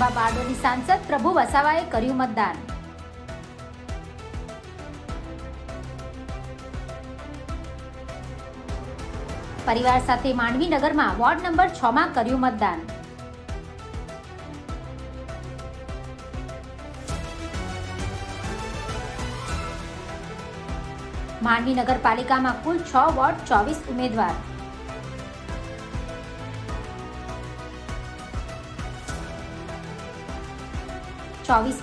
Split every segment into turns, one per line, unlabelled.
लोकसभा बारडोली सांसद प्रभु वसावाए कर्યું मतदान। परिवार साथे मांडवी नगर में वोर्ड नंबर 6 में कर्યું मतदान। मांडवी नगरपालिका में कुल 6 वोर्ड 24 उम्मीदवार।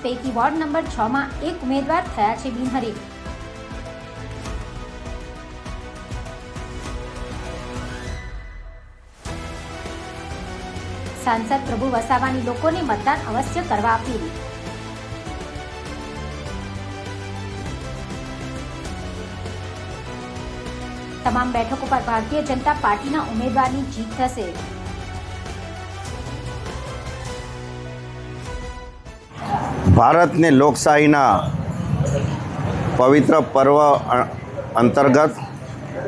पैकी वोर्ड नंबर 6 में 1 उम्मीदवार थया छे बिनहरीफ। सांसद प्रभु वसावानी लोकोने मतदान अवश्य करवा अपील। तमाम बैठकों पर भारतीय जनता पार्टीना उम्मीदवारनी जीत थशे।
भारत ने लोकशाहीना पवित्र पर्व अंतर्गत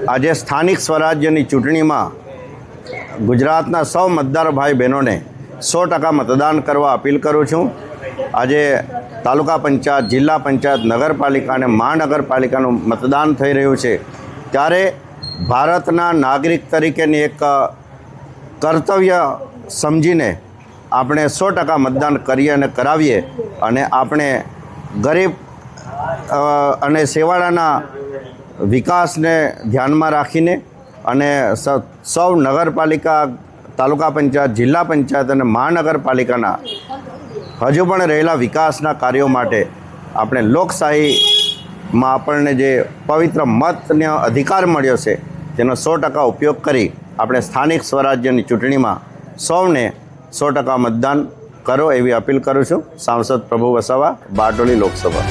आज स्थानिक स्वराज्यनी चूंटणी में गुजरातना सौ मतदार भाई बहनों ने 100% मतदान करवा अपील करूँ छूँ। आज तालुका पंचायत, जिला पंचायत, नगरपालिका ने महानगरपालिका मतदान थई रह्युं छे, त्यारे भारतना नागरिक तरीकेनी एक कर्तव्य समझीने આપણે 100% मतदान करीए અને કરાવીએ અને આપણે ગરીબ અને સેવાળાના વિકાસને ધ્યાનમાં રાખીને અને સૌ નગરપાલિકા, તાલુકા પંચાયત, જિલ્લા પંચાયત અને મહાનગરપાલિકાના હજુ પણ રહેલા વિકાસના કાર્યો માટે આપણે લોકશાહીમાં આપણને જે પવિત્ર મતનો અધિકાર મળ્યો છે તેનો 100% ઉપયોગ કરી આપણે સ્થાનિક સ્વરાજ્યની ચૂંટણીમાં સૌને 100% मतदान करो एवी अपील करूँ छूँ। सांसद प्रभु वसावा, बारडोली लोकसभा।